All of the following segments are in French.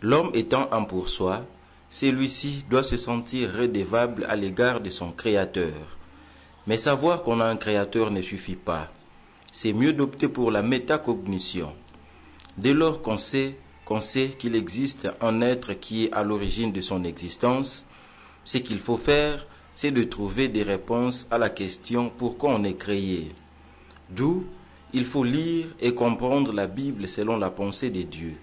L'homme étant un pour soi, celui-ci doit se sentir redevable à l'égard de son Créateur. Mais savoir qu'on a un Créateur ne suffit pas. C'est mieux d'opter pour la métacognition. Dès lors qu'on sait qu'il existe un être qui est à l'origine de son existence, ce qu'il faut faire, c'est de trouver des réponses à la question pourquoi on est créé. D'où il faut lire et comprendre la Bible selon la pensée de Dieu.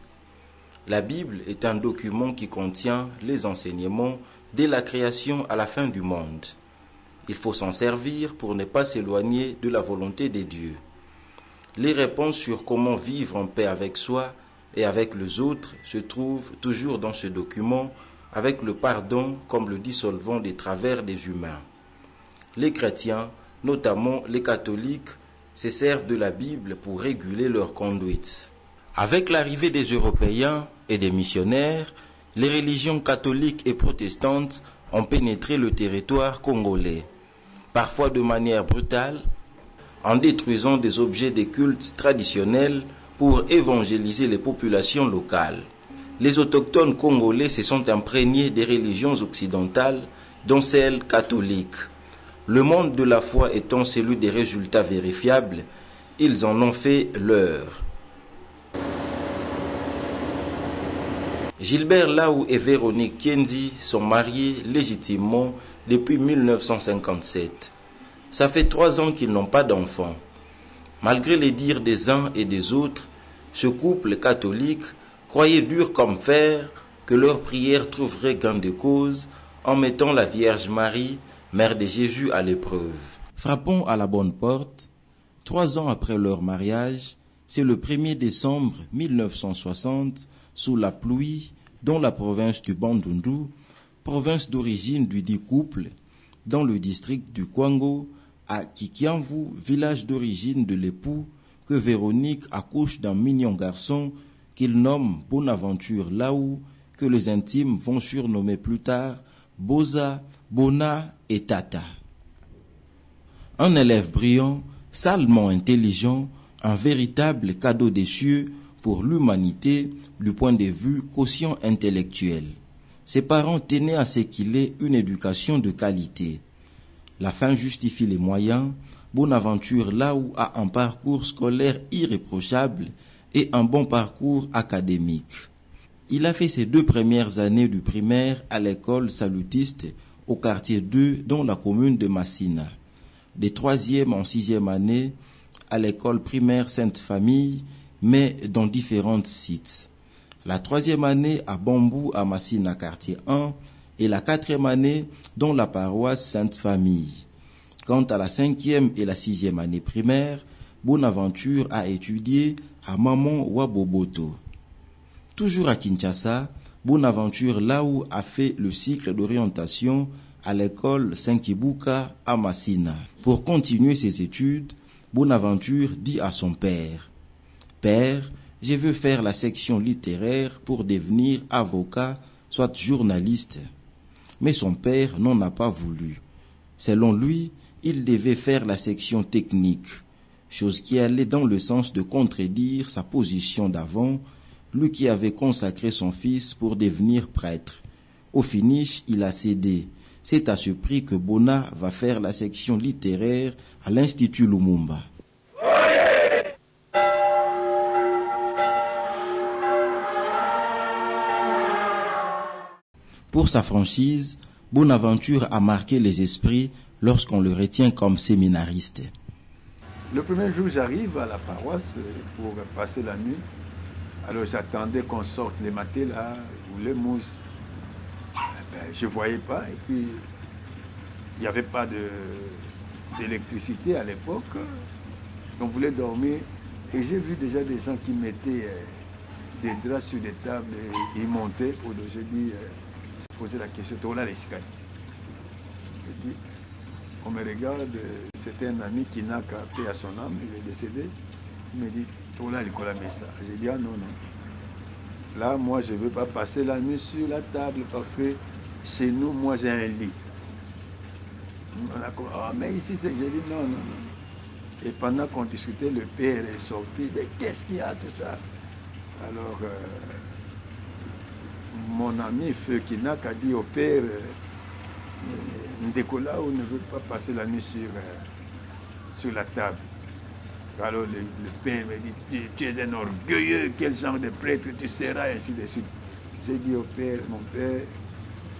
La Bible est un document qui contient les enseignements dès la création à la fin du monde. Il faut s'en servir pour ne pas s'éloigner de la volonté de Dieu. Les réponses sur comment vivre en paix avec soi et avec les autres se trouvent toujours dans ce document, avec le pardon comme le dissolvant des travers des humains. Les chrétiens, notamment les catholiques, se servent de la Bible pour réguler leur conduite. Avec l'arrivée des Européens et des missionnaires, les religions catholiques et protestantes ont pénétré le territoire congolais, parfois de manière brutale, en détruisant des objets de culte traditionnels pour évangéliser les populations locales. Les autochtones congolais se sont imprégnés des religions occidentales, dont celle catholique. Le monde de la foi étant celui des résultats vérifiables, ils en ont fait leur. Gilbert Laou et Véronique Kienzi sont mariés légitimement depuis 1957. Ça fait 3 ans qu'ils n'ont pas d'enfants. Malgré les dires des uns et des autres, ce couple catholique croyait dur comme fer que leur prière trouverait gain de cause en mettant la Vierge Marie, mère de Jésus, à l'épreuve. Frappons à la bonne porte. 3 ans après leur mariage, c'est le 1er décembre 1960, sous la pluie, dans la province du Bandundu, province d'origine du dit couple, dans le district du Kwango, à Kikianvu, village d'origine de l'époux, que Véronique accouche d'un mignon garçon qu'il nomme Bonaventure Laou, que les intimes vont surnommer plus tard Boza, Bona et Tata. Un élève brillant, salement intelligent, un véritable cadeau des cieux pour l'humanité du point de vue quotient intellectuel. Ses parents tenaient à ce qu'il ait une éducation de qualité. La fin justifie les moyens. Bonaventure Laou a un parcours scolaire irréprochable et un bon parcours académique. Il a fait ses 2 premières années du primaire à l'école salutiste au quartier 2 dans la commune de Massina. Des 3e en 6e année à l'école primaire Sainte-Famille, mais dans différents sites. La 3e année à Bambou à Massina quartier 1 et la 4e année dans la paroisse Sainte-Famille. Quant à la 5e et la 6e année primaire, Bonaventure a étudié à Maman Waboboto. Toujours à Kinshasa, Bonaventure Laou a fait le cycle d'orientation à l'école Saint-Kibuka à Massina. Pour continuer ses études, Bonaventure dit à son père: « Père, je veux faire la section littéraire pour devenir avocat, soit journaliste. » Mais son père n'en a pas voulu. Selon lui, il devait faire la section technique, chose qui allait dans le sens de contredire sa position d'avant, lui qui avait consacré son fils pour devenir prêtre. Au finish, il a cédé. C'est à ce prix que Bona va faire la section littéraire à l'Institut Lumumba. Pour sa franchise, Bonaventure a marqué les esprits lorsqu'on le retient comme séminariste. Le premier jour, j'arrive à la paroisse pour passer la nuit. Alors j'attendais qu'on sorte les matelas ou les mousses. Je ne voyais pas. Et puis, il n'y avait pas d'électricité à l'époque. On voulait dormir. Et j'ai vu déjà des gens qui mettaient des draps sur des tables et ils montaient. J'ai dit, j'ai posé la question, on a l'escalier. J'ai dit, on me regarde, c'était un ami qui n'a qu'à paix à son âme, il est décédé. Il me dit, on a l'école à Messa. J'ai dit, ah non, non. Là, moi, je ne veux pas passer la nuit sur la table parce que chez nous, moi, j'ai un lit. On a dit, ah, mais ici, j'ai dit, non, non, non. Et pendant qu'on discutait, le père est sorti. Mais qu'est-ce qu'il y a, tout ça? Alors, mon ami Feu Kinak a dit au père, Ndekola ne veut pas passer la nuit sur la table. Alors le père me dit, tu es un orgueilleux, quel genre de prêtre tu seras, ainsi de suite. J'ai dit au père, mon père,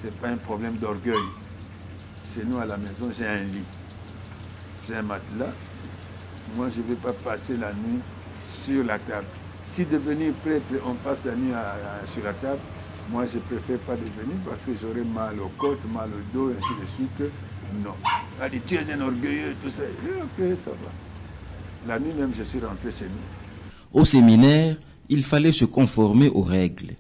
ce n'est pas un problème d'orgueil. Chez nous à la maison, j'ai un lit, j'ai un matelas. Moi, je ne vais pas passer la nuit sur la table. Si devenir prêtre, on passe la nuit sur la table, moi, je ne préfère pas devenir parce que j'aurai mal aux côtes, mal au dos, ainsi de suite. Non. Elle dit, tu es un orgueilleux, tout ça. Ok, ça va. La nuit même, je suis rentré chez nous. Au séminaire, il fallait se conformer aux règles.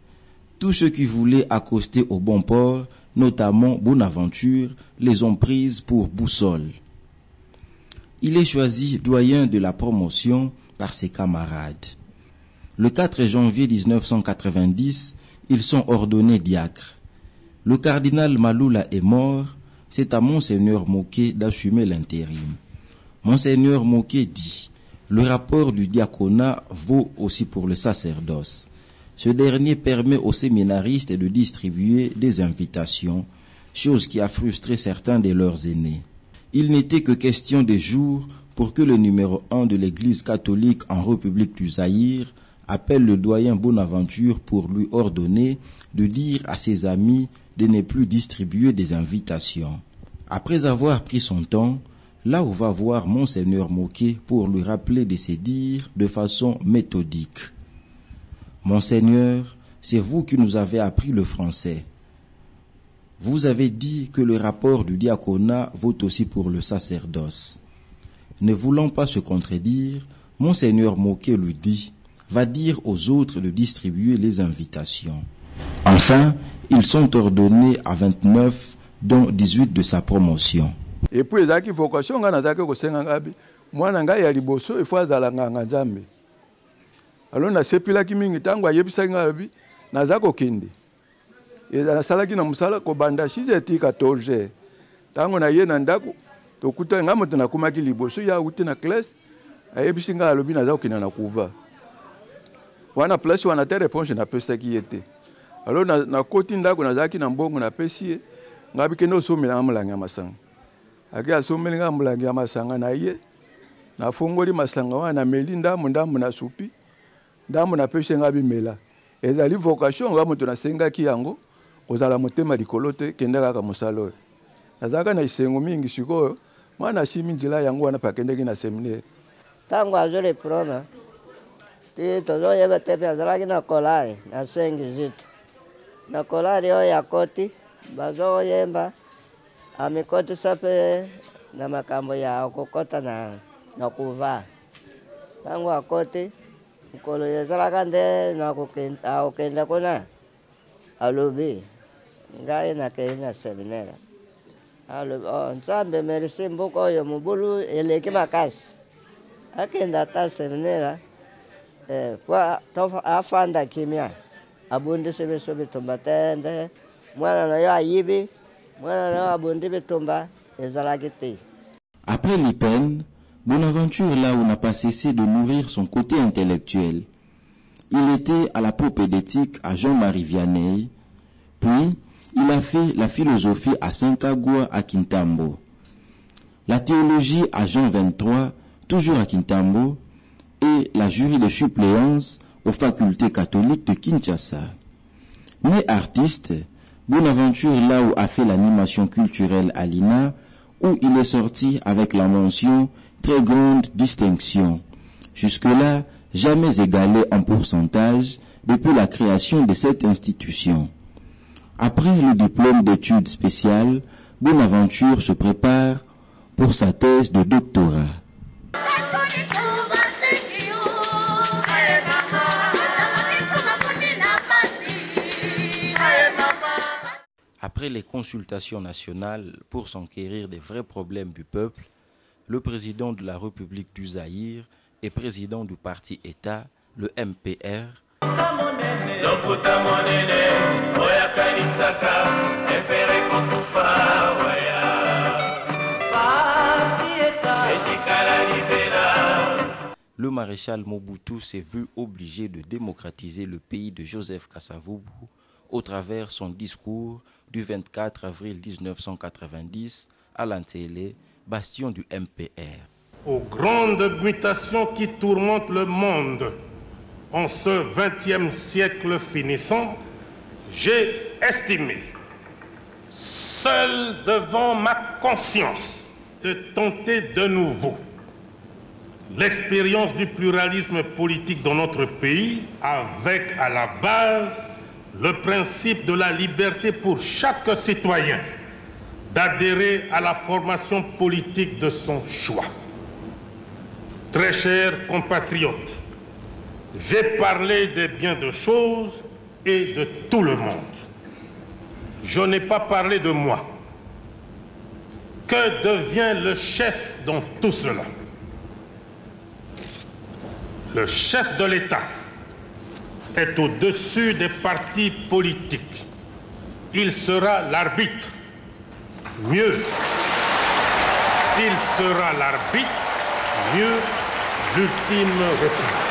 Tous ceux qui voulaient accoster au bon port, notamment Bonaventure, les ont prises pour boussole. Il est choisi doyen de la promotion par ses camarades. Le 4 janvier 1990, ils sont ordonnés diacres. Le cardinal Maloula est mort, c'est à Monseigneur Moquet d'assumer l'intérim. Monseigneur Moquet dit: le rapport du diaconat vaut aussi pour le sacerdoce. Ce dernier permet aux séminaristes de distribuer des invitations, chose qui a frustré certains de leurs aînés. Il n'était que question de jours pour que le numéro 1 de l'Église catholique en République du Zaïre appelle le doyen Bonaventure pour lui ordonner de dire à ses amis de ne plus distribuer des invitations. Après avoir pris son temps, là où va voir Monseigneur Moquet pour lui rappeler de se dire de façon méthodique. Monseigneur, c'est vous qui nous avez appris le français. Vous avez dit que le rapport du diaconat vaut aussi pour le sacerdoce. Ne voulant pas se contredire, Monseigneur Moquet lui dit: va dire aux autres de distribuer les invitations. Enfin, ils sont ordonnés à 29, dont 18 de sa promotion. Et puis, il y a une vocation, moi, il faut aller alors na sepilaki mingi tango ayebisa ngabi naza kokende eza salaki na musala ko banda 6h14 tango na ye na ndako tokuta ngamo tena kumaki liboso ya uti na classe ayebisi nga alobi naza kokenda na kuva wana place wana te réponse na pesa ki était alors na koti ndako nazaki na mbongo na pesi ngabi kendo somela amulangi ya masanga aki asomeli nga amulangi ya masanga na ye na fongoli masanga wana melinda mundamu na supi ndamu na peshe ngabi mela ezali vocation ngamu tunasenga ki yango kozala motema likolo te kende kaka musalo nazaka na isengo mingi sikoyo mwana shimi njila yango wana pakendeki na seminaire tango azole proma ti tozo yeba tepe azalaki na kolari na sengi zitu na kolari o ya koti bazo yemba amikoti sape na makambo ya kokota na kuva tango akoti kolo yezalaka nde na kokenda kuna alobi ngai nakei na seminaire alobi nzambe merci mbuku oyo mobulu eleki makasi akenda ata seminaire afanda kimia abundisi biso bitumba te nde mwana na yo ayibi mwana na yo abundi bitumba ezalaki te. Après les peines, Bonaventure là où n'a pas cessé de nourrir son côté intellectuel. Il était à la propédétique à Jean-Marie Vianney, puis il a fait la philosophie à Saint-Kagua à Kintambo, la théologie à Jean 23, toujours à Kintambo, et la jury de suppléance aux facultés catholiques de Kinshasa. Né artiste, Bonaventure là où a fait l'animation culturelle à l'INA, où il est sorti avec la mention très grande distinction, jusque-là jamais égalée en pourcentage depuis la création de cette institution. Après le diplôme d'études spéciales, Bonaventure se prépare pour sa thèse de doctorat. Après les consultations nationales pour s'enquérir des vrais problèmes du peuple, le président de la République du Zaïre et président du parti État, le MPR, le maréchal Mobutu s'est vu obligé de démocratiser le pays de Joseph Kasavubu au travers son discours du 24 avril 1990 à l'Antélé, bastion du MPR. Aux grandes mutations qui tourmentent le monde en ce XXe siècle finissant, j'ai estimé, seul devant ma conscience, de tenter de nouveau l'expérience du pluralisme politique dans notre pays, avec à la base le principe de la liberté pour chaque citoyen d'adhérer à la formation politique de son choix. Très chers compatriotes, j'ai parlé de bien de choses et de tout le monde. Je n'ai pas parlé de moi. Que devient le chef dans tout cela? Le chef de l'État est au-dessus des partis politiques. Il sera l'arbitre. Mieux, il sera l'arbitre. Mieux, l'ultime réponse.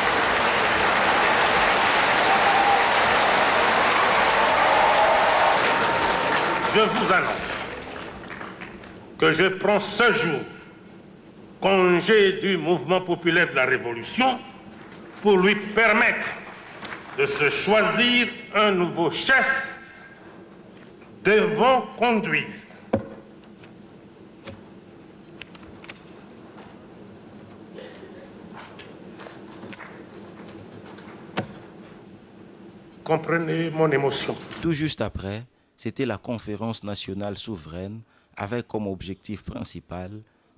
Je vous annonce que je prends ce jour congé du mouvement populaire de la Révolution pour lui permettre de se choisir un nouveau chef devant conduire. Comprenez mon émotion. Tout juste après, c'était la conférence nationale souveraine avec comme objectif principal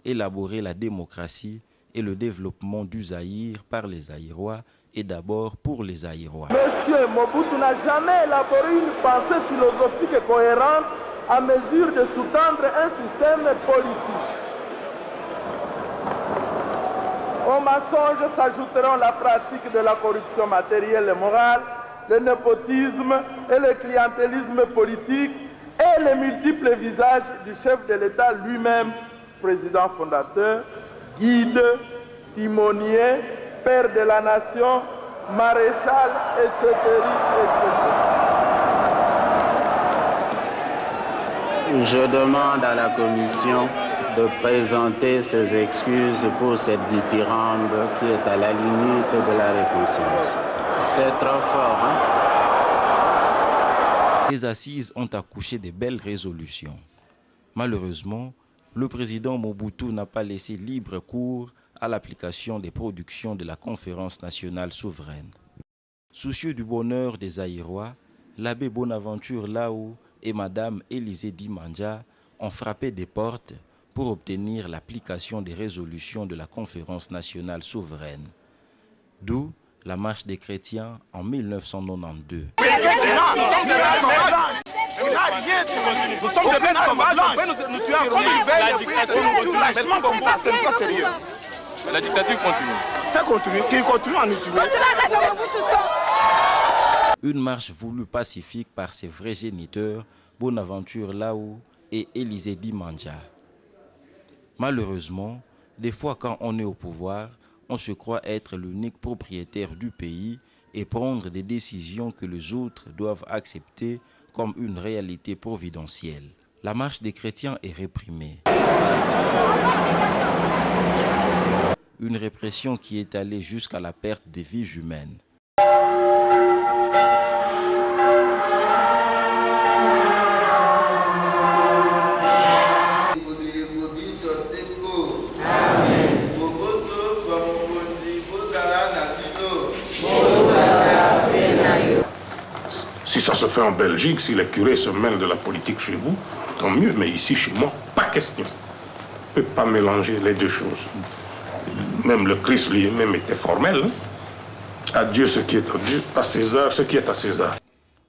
élaborer la démocratie et le développement du Zaïre par les Zaïrois et d'abord pour les Zaïrois. Monsieur Mobutu n'a jamais élaboré une pensée philosophique et cohérente à mesure de sous-tendre un système politique. Au mensonge s'ajouteront la pratique de la corruption matérielle et morale, le népotisme et le clientélisme politique et les multiples visages du chef de l'État lui-même, président fondateur, guide, timonier, père de la nation, maréchal, etc., etc. Je demande à la Commission de présenter ses excuses pour cette dithyrambe qui est à la limite de la réconciliation. C'est trop fort, hein? Ces assises ont accouché de belles résolutions. Malheureusement, le président Mobutu n'a pas laissé libre cours à l'application des productions de la conférence nationale souveraine. Soucieux du bonheur des Zaïrois, l'abbé Bonaventure Laou et madame Élisée Dimanja ont frappé des portes pour obtenir l'application des résolutions de la conférence nationale souveraine. D'où la marche des chrétiens en 1992. Nous sommes des bêtes sauvages, nous tuons la dictature continue. Ça continue, qui continue à nous tuer. Une marche voulue pacifique par ses vrais géniteurs, Bonaventure Laou et Élisée Dimanja. Malheureusement, des fois quand on est au pouvoir, on se croit être l'unique propriétaire du pays et prendre des décisions que les autres doivent accepter comme une réalité providentielle. La marche des chrétiens est réprimée. Une répression qui est allée jusqu'à la perte des vies humaines. Si ça se fait en Belgique, si les curés se mêlent de la politique chez vous, tant mieux, mais ici, chez moi, pas question. On ne peut pas mélanger les deux choses. Même le Christ lui-même était formel. Hein? À Dieu ce qui est à Dieu, à César ce qui est à César.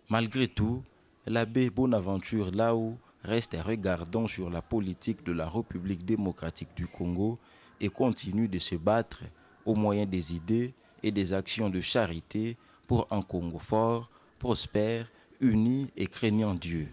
Malgré tout, l'abbé Bonaventure Laou reste regardant sur la politique de la République démocratique du Congo et continue de se battre au moyen des idées et des actions de charité pour un Congo fort, prospère, uni et craignant Dieu.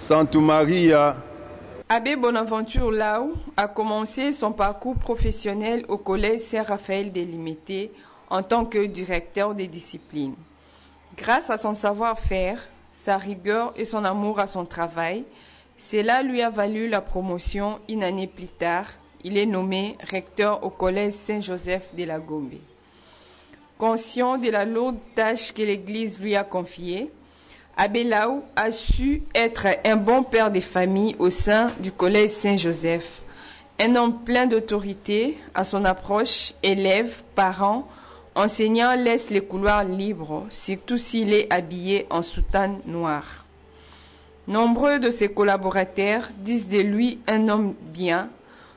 Santa Maria. Abbé Bonaventure Lau a commencé son parcours professionnel au collège Saint-Raphaël délimité en tant que directeur des disciplines. Grâce à son savoir-faire, sa rigueur et son amour à son travail, cela lui a valu la promotion une année plus tard. Il est nommé recteur au collège Saint-Joseph de la Gombe. Conscient de la lourde tâche que l'Église lui a confiée, Abbé Lau a su être un bon père de famille au sein du collège Saint-Joseph. Un homme plein d'autorité, à son approche, élèves, parents, enseignants laissent les couloirs libres, surtout s'il est habillé en soutane noire. Nombreux de ses collaborateurs disent de lui un homme bien,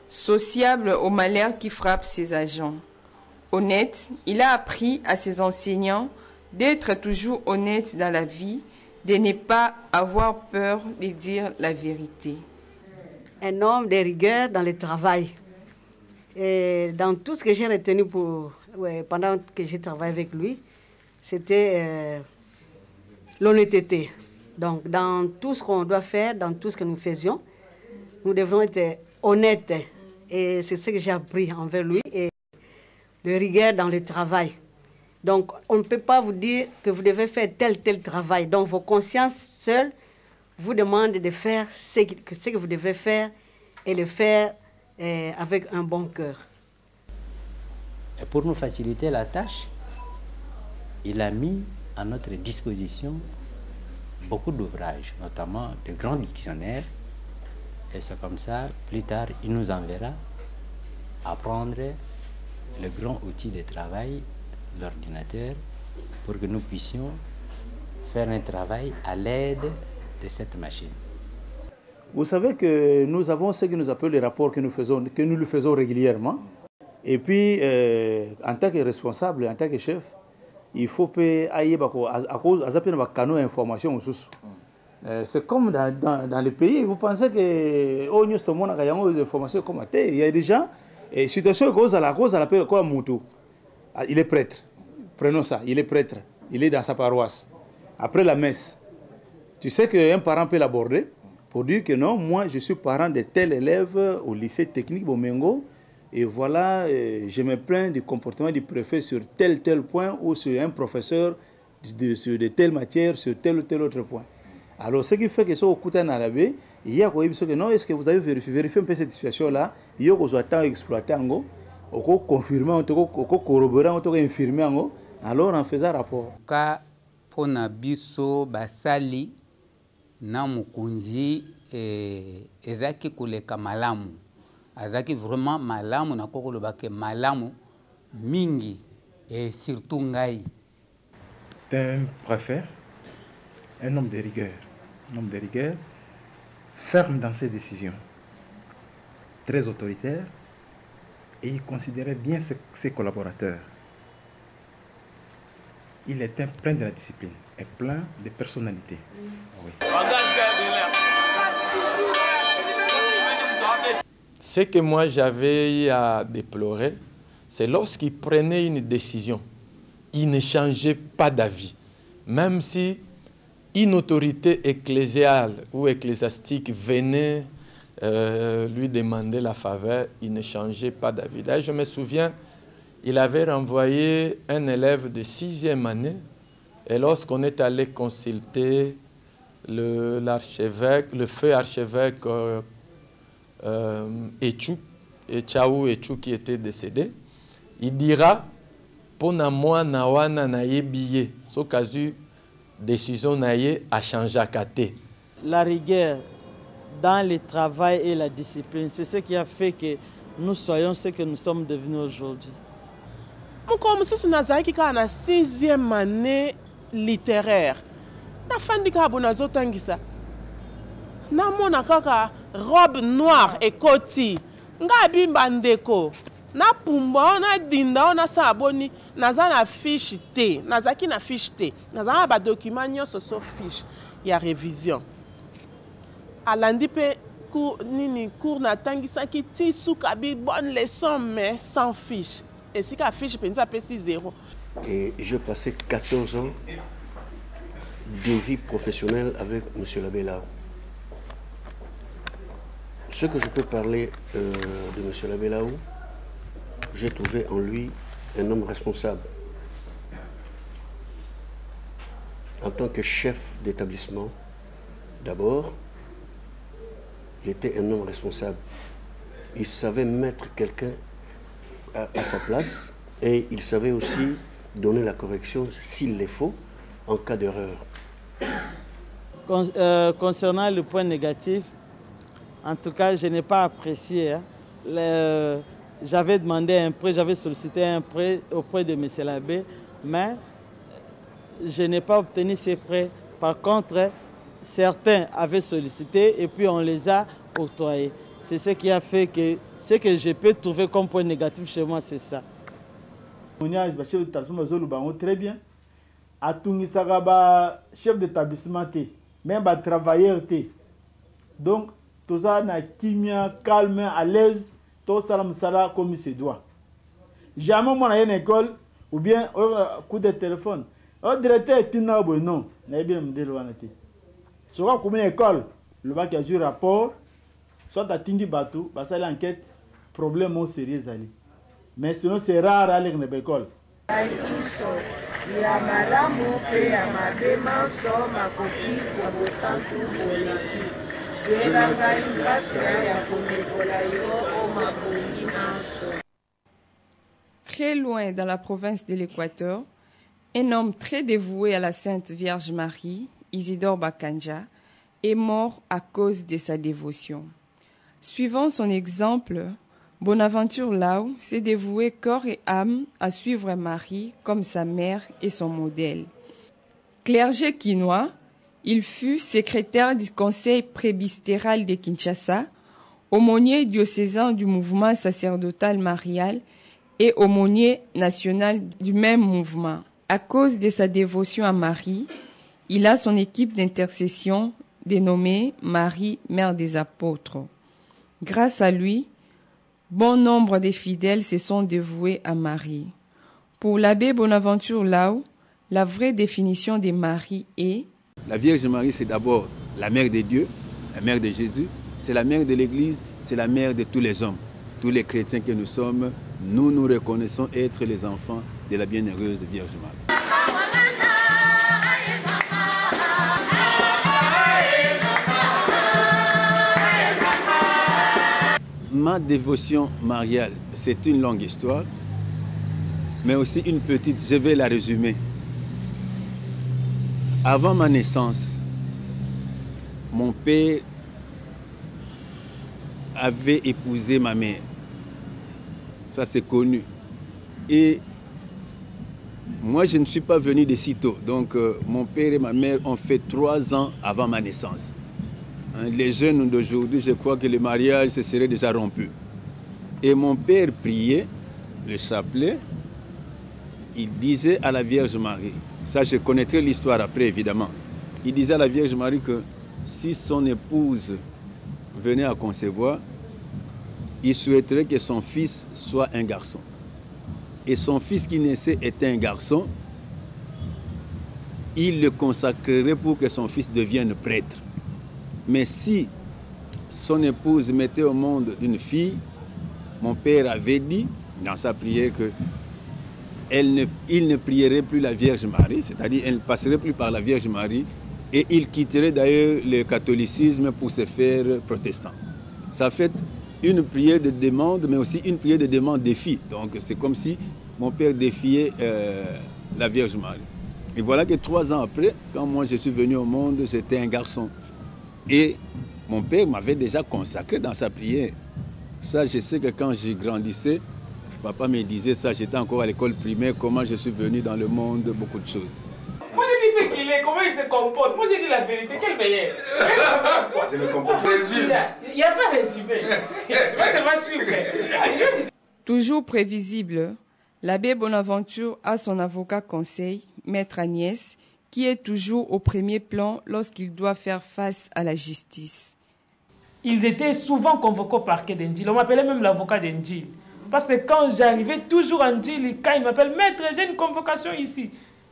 sociable au malheur qui frappe ses agents. Honnête, il a appris à ses enseignants d'être toujours honnête dans la vie, de ne pas avoir peur de dire la vérité. Un homme de rigueur dans le travail. Et dans tout ce que j'ai retenu pendant que j'ai travaillé avec lui, c'était l'honnêteté. Donc dans tout ce qu'on doit faire, dans tout ce que nous faisions, nous devons être honnêtes. Et c'est ce que j'ai appris envers lui. Et de rigueur dans le travail. Donc, on ne peut pas vous dire que vous devez faire tel travail. Donc, vos consciences seules vous demandent de faire ce que vous devez faire et le faire avec un bon cœur. Et pour nous faciliter la tâche, il a mis à notre disposition beaucoup d'ouvrages, notamment de grands dictionnaires. Et c'est comme ça, plus tard, il nous enverra apprendre le grand outil de travail, l'ordinateur, pour que nous puissions faire un travail à l'aide de cette machine. Vous savez que nous avons ce que nous appelons les rapports que nous le faisons régulièrement. Et puis, en tant que responsable, en tant que chef, il faut payer à cause de canaux d'information. C'est comme dans les pays, vous pensez que des informations comme il y a des gens, et situation cause à la l'appelle quoi Moutou. Il est prêtre. Prenons ça, il est prêtre. Il est dans sa paroisse. Après la messe, tu sais qu'un parent peut l'aborder pour dire que non, moi je suis parent de tel élève au lycée technique Bomengo et voilà, je me plains du comportement du préfet sur tel point ou sur un professeur de telle matière, sur tel ou tel autre point. Alors ce qui fait que ça au Koutan Arabé, il y a quoi que non, est-ce que vous avez vérifié un peu cette situation-là, il y a quoi temps exploité en oko confirmer oko corroborer oko infirmer ngo alors en faisant rapport ka pona biso basali na mukunzi ezaki koleka malamu azaki vraiment malamu na kokolo bake malamu mingi et surtout ngai un préfet, un homme de rigueur ferme dans ses décisions, très autoritaire. Et il considérait bien ses collaborateurs. Il était plein de la discipline et plein de personnalité. Oui. Ce que moi j'avais à déplorer, c'est lorsqu'il prenait une décision, il ne changeait pas d'avis. Même si une autorité ecclésiale ou ecclésiastique venait lui demander la faveur, il ne changeait pas d'avis. D'ailleurs, je me souviens, il avait renvoyé un élève de 6e année et lorsqu'on est allé consulter l'archevêque, le feu archevêque Echaou qui était décédé, il dira pour moi nawana na yebiye so kazu décision naye a changé à kate. La rigueur dans le travail et la discipline, c'est ce qui a fait que nous soyons ce que nous sommes devenus aujourd'hui. Comme si nous avons na 6e année littéraire, na fandi ka bonazo tangisa. Na mona kaka robe noire et koti. Nga bimba ndeko. Na pumba na dinda na saboni naza na fiche T, nazaki na fiche T. Naza ba document nyonso so fiche ya révision. Alandi pe cours na tangisa ki ti suka bi bonne leçon mais sans fiche. Et si la fiche pensa pesi 0. Et je passais 14 ans de vie professionnelle avec M. l'abbé Lau. Ce que je peux parler de M. l'abbé Laou, j'ai trouvé en lui un homme responsable. En tant que chef d'établissement, d'abord, il était un homme responsable. Il savait mettre quelqu'un à sa place et il savait aussi donner la correction s'il le faut en cas d'erreur. Concernant le point négatif, en tout cas, je n'ai pas apprécié. Hein. J'avais demandé un prêt, j'avais sollicité un prêt auprès de M. l'abbé, mais je n'ai pas obtenu ces prêts. Par contre, certains avaient sollicité et puis on les a octroyés. C'est ce qui a fait que ce que je peux trouver comme point négatif chez moi, c'est ça. Très bien. À Tungisagaba, chef d'établissement, même à travailleur. Donc, tout ça, na kimia, calme, à l'aise, tout ça, comme il se doit. Jamais moi, à une école, ou bien coup de téléphone. Le directeur est non, n'a bien me déloigné. Soit comme une école, le bac a joué rapport, soit à Tingi Batou, parce que l'enquête, problème au sérieux. Mais sinon, c'est rare à aller à l'école. Très loin dans la province de l'Équateur, un homme très dévoué à la Sainte Vierge Marie, Isidore Bakanja, est mort à cause de sa dévotion. Suivant son exemple, Bonaventure Laou s'est dévoué corps et âme à suivre Marie comme sa mère et son modèle. Clergé quinois, il fut secrétaire du conseil prébistéral de Kinshasa, aumônier diocésain du mouvement sacerdotal marial et aumônier national du même mouvement. À cause de sa dévotion à Marie, il a son équipe d'intercession dénommée Marie, Mère des Apôtres. Grâce à lui, bon nombre des fidèles se sont dévoués à Marie. Pour l'abbé Bonaventure Laou, la vraie définition de Marie est: la Vierge Marie, c'est d'abord la mère de Dieu, la mère de Jésus, c'est la mère de l'Église, c'est la mère de tous les hommes. Tous les chrétiens que nous sommes, nous nous reconnaissons être les enfants de la bienheureuse Vierge Marie. Ma dévotion mariale, c'est une longue histoire, mais aussi une petite, je vais la résumer. Avant ma naissance, mon père avait épousé ma mère. Ça, c'est connu. Et moi, je ne suis pas venu de sitôt. Donc, mon père et ma mère ont fait 3 ans avant ma naissance. Les jeunes d'aujourd'hui, je crois que le mariage se serait déjà rompu. Et mon père priait le chapelet. Il disait à la Vierge Marie, ça je connaîtrai l'histoire après évidemment, il disait à la Vierge Marie que si son épouse venait à concevoir, il souhaiterait que son fils soit un garçon. Et son fils qui naissait était un garçon, il le consacrerait pour que son fils devienne prêtre. Mais si son épouse mettait au monde une fille, mon père avait dit dans sa prière que il ne prierait plus la Vierge Marie, c'est-à-dire elle ne passerait plus par la Vierge Marie, et il quitterait d'ailleurs le catholicisme pour se faire protestant. Ça fait une prière de demande, mais aussi une prière de demande défi. Donc c'est comme si mon père défiait la Vierge Marie. Et voilà que 3 ans après, quand moi je suis venu au monde, j'étais un garçon. Et mon père m'avait déjà consacré dans sa prière. Ça, je sais que quand je grandissais, papa me disait ça, j'étais encore à l'école primaire, comment je suis venu dans le monde, beaucoup de choses. Moi, je dis ce qu'il est, comment il se comporte. Moi, j'ai dit la vérité, quel meilleur. Je me comporte. Il n'y a pas résumé. Moi, c'est ma suivre. Toujours prévisible, l'abbé Bonaventure a son avocat conseil, Maître Agnès, qui est toujours au premier plan lorsqu'il doit faire face à la justice. Ils étaient souvent convoqués au parquet d'Endjil. On m'appelait même l'avocat d'Endjil. Parce que quand j'arrivais toujours en Endjil, quand il m'appelle, maître, j'ai une convocation ici.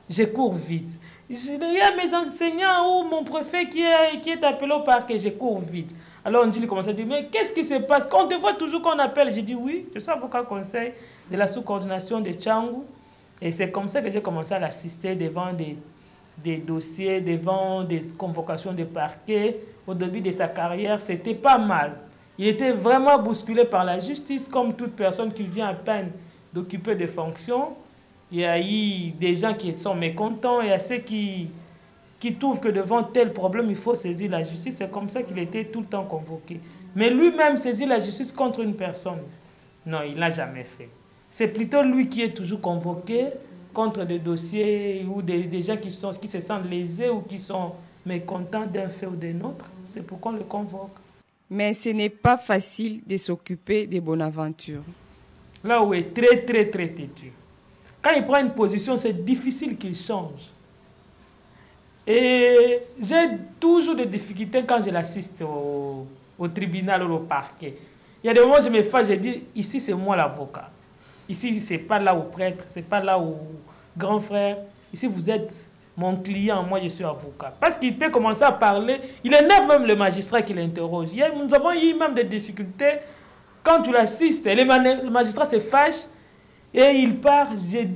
Je cours vite. Il y a mes enseignants ou mon préfet qui est appelé au parquet, je cours vite. Alors Ndjili commence à dire, mais qu'est-ce qui se passe? Quand on te voit toujours qu'on appelle, j'ai dit oui, je suis avocat conseil de la sous-coordination de Tchangou. Et c'est comme ça que j'ai commencé à l'assister devant des dossiers, devant des convocations de parquet. Au début de sa carrière, c'était pas mal. Il était vraiment bousculé par la justice, comme toute personne qui vient à peine d'occuper des fonctions. Il y a eu des gens qui sont mécontents, il y a ceux qui trouvent que devant tel problème, il faut saisir la justice. C'est comme ça qu'il était tout le temps convoqué. Mais lui-même saisir la justice contre une personne, non, il n'a jamais fait. C'est plutôt lui qui est toujours convoqué contre des dossiers ou des gens qui se sentent lésés ou qui sont mécontents d'un fait ou d'un autre. C'est pourquoi on le convoque. Mais ce n'est pas facile de s'occuper de Bonaventure. Là où il est très, très, très têtu. Quand il prend une position, c'est difficile qu'il change. Et j'ai toujours des difficultés quand je l'assiste au tribunal ou au parquet. Il y a des moments où je me fâche, je dis, ici c'est moi l'avocat. Ici, ce n'est pas là où prêtre, ce n'est pas là où grand frère. Ici, vous êtes mon client, moi je suis avocat. Parce qu'il peut commencer à parler, il énerve même le magistrat qui l'interroge. Nous avons eu même des difficultés quand tu l'assistes. Le magistrat se fâche et il part.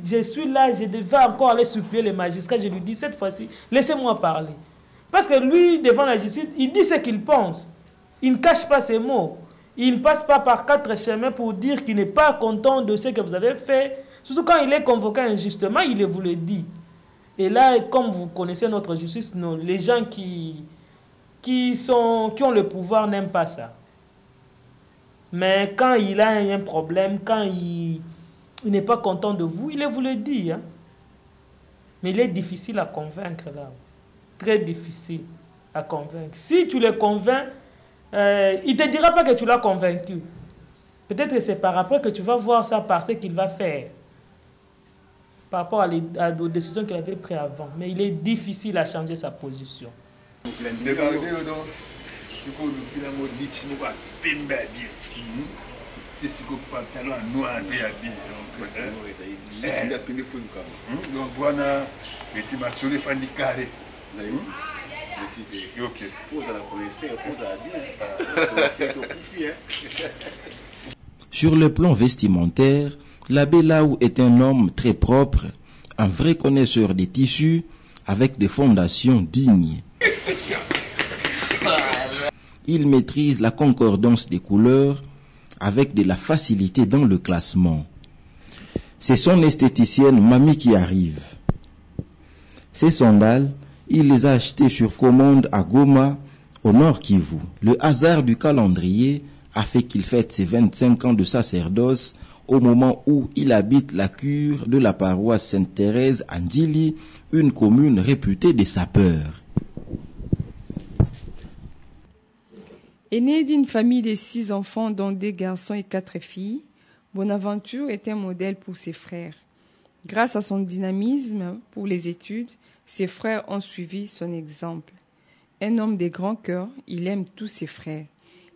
Je suis là, je devais encore aller supplier le magistrat. Je lui dis, cette fois-ci, laissez-moi parler. Parce que lui, devant la justice, il dit ce qu'il pense. Il ne cache pas ses mots. Il ne passe pas par 4 chemins pour dire qu'il n'est pas content de ce que vous avez fait. Surtout quand il est convoqué injustement, il vous le dit. Et là, comme vous connaissez notre justice, non, les gens qui ont le pouvoir n'aiment pas ça. Mais quand il a un problème, quand il n'est pas content de vous, il vous le dit. Hein. Mais il est difficile à convaincre là. Très difficile à convaincre. Si tu le convaincs, il ne te dira pas que tu l'as convaincu. Peut-être que c'est par après que tu vas voir ça par ce qu'il va faire. Par rapport aux décisions qu'il avait prises avant. Mais il est difficile à changer sa position. Sur le plan vestimentaire, l'abbé Laou est un homme très propre, un vrai connaisseur des tissus, avec des fondations dignes. Il maîtrise la concordance des couleurs avec de la facilité dans le classement. C'est son esthéticienne Mamie qui arrive. Ses sandales, il les a achetées sur commande à Goma, au Nord Kivu. Le hasard du calendrier a fait qu'il fête ses 25 ans de sacerdoce au moment où il habite la cure de la paroisse Sainte-Thérèse à Ndjili, une commune réputée des sapeurs. Né d'une famille de 6 enfants, dont 2 garçons et 4 filles, Bonaventure est un modèle pour ses frères. Grâce à son dynamisme pour les études, ses frères ont suivi son exemple. Un homme de grand cœur, il aime tous ses frères.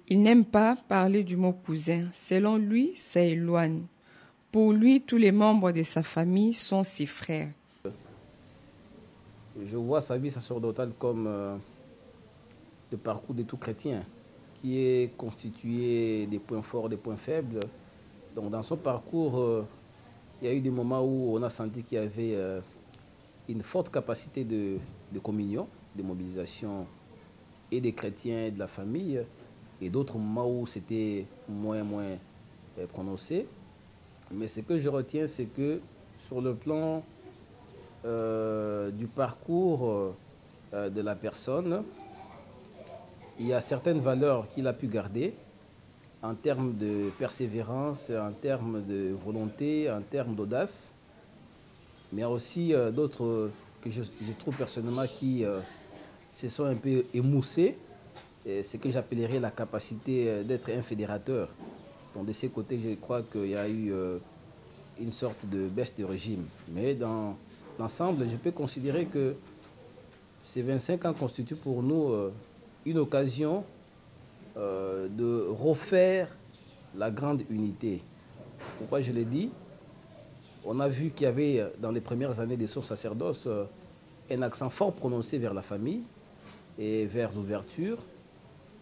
Il n'aime pas parler du mot cousin. Selon lui, ça éloigne. Pour lui, tous les membres de sa famille sont ses frères. Je vois sa vie sacerdotale comme le parcours de tout chrétien, qui est constitué des points forts, des points faibles. Donc dans son parcours, il y a eu des moments où on a senti qu'il y avait une forte capacité de communion, de mobilisation et des chrétiens et de la famille, et d'autres moments où c'était moins prononcé. Mais ce que je retiens, c'est que sur le plan du parcours de la personne, il y a certaines valeurs qu'il a pu garder en termes de persévérance, en termes de volonté, en termes d'audace, mais aussi d'autres que je trouve personnellement qui se sont un peu émoussés. Ce que j'appellerais la capacité d'être un fédérateur. Donc de ces côtés, je crois qu'il y a eu une sorte de baisse de régime. Mais dans l'ensemble, je peux considérer que ces 25 ans constituent pour nous une occasion de refaire la grande unité. Pourquoi je l'ai dit? On a vu qu'il y avait dans les premières années de son sacerdoce un accent fort prononcé vers la famille et vers l'ouverture.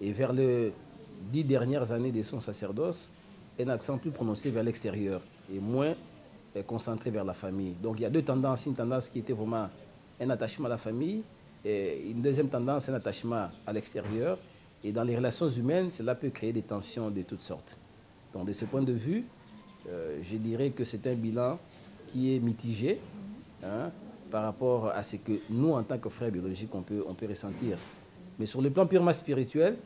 Et vers les 10 dernières années de son sacerdoce, un accent plus prononcé vers l'extérieur et moins concentré vers la famille. Donc il y a deux tendances. Une tendance qui était vraiment un attachement à la famille, et une deuxième tendance, un attachement à l'extérieur. Et dans les relations humaines, cela peut créer des tensions de toutes sortes. Donc de ce point de vue, je dirais que c'est un bilan qui est mitigé par rapport à ce que nous, en tant que frères biologiques, on peut ressentir. Mais sur le plan purement spirituel,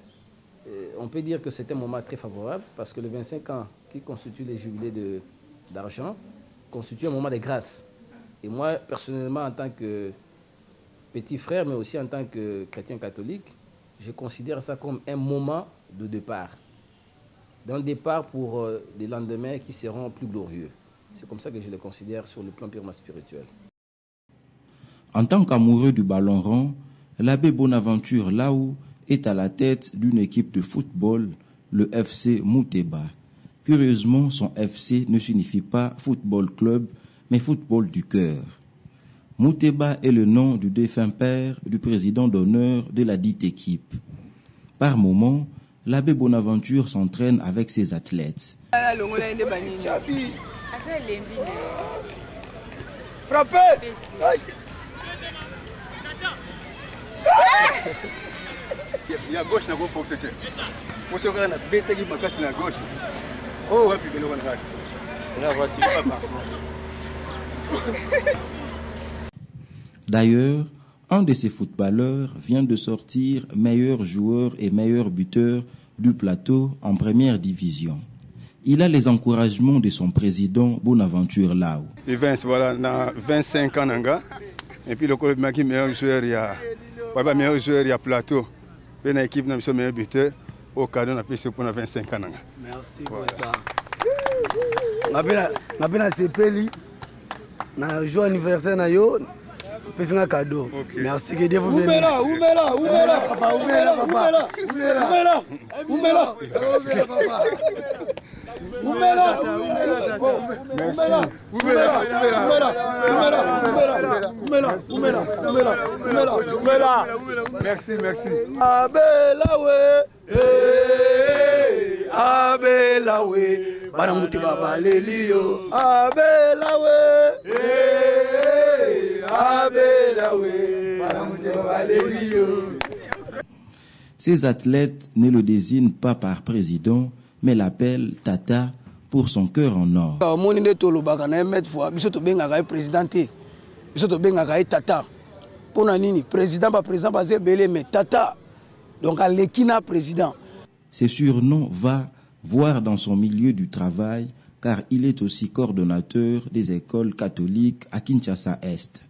on peut dire que c'est un moment très favorable parce que les 25 ans qui constituent les jubilés d'argent constituent un moment de grâce. Et moi, personnellement, en tant que petit frère, mais aussi en tant que chrétien catholique, je considère ça comme un moment de départ. D'un départ pour des lendemains qui seront plus glorieux. C'est comme ça que je le considère sur le plan purement spirituel. En tant qu'amoureux du ballon rond, l'abbé Bonaventure Laou est à la tête d'une équipe de football, le FC Mouteba. Curieusement, son FC ne signifie pas football club, mais football du cœur. Mouteba est le nom du défunt père du président d'honneur de la dite équipe. Par moments, l'abbé Bonaventure s'entraîne avec ses athlètes. Frappez! Il y a gauche, il y a gauche, c'était. Pour ce qu'on a bêté qui m'a cassé la gauche. Oh, et puis il y a D'ailleurs, un de ces footballeurs vient de sortir meilleur joueur et meilleur buteur du plateau en première division. Il a les encouragements de son président Bonaventure Laou. Il a 25 ans, et puis le club qui est meilleur joueur, il y a meilleur joueur, il y a plateau. Et l'équipe n'a pas meilleur buteur. Au cadeau, on a payé pour 25 ans. Merci pour ça. Je suis Sepeli. Je joue anniversaire. C'est un cadeau. Merci, que Dieu vous bénisse. Oumela, papa. Merci. Abelawe, Banamuti Baba Lelio, Abelawe, Banamuti Baba Lelio. Ces athlètes ne le désignent pas par président, mais l'appellent Tata pour son cœur en or. Ce surnom va voir dans son milieu du travail car il est aussi coordonnateur des écoles catholiques à Kinshasa-Est.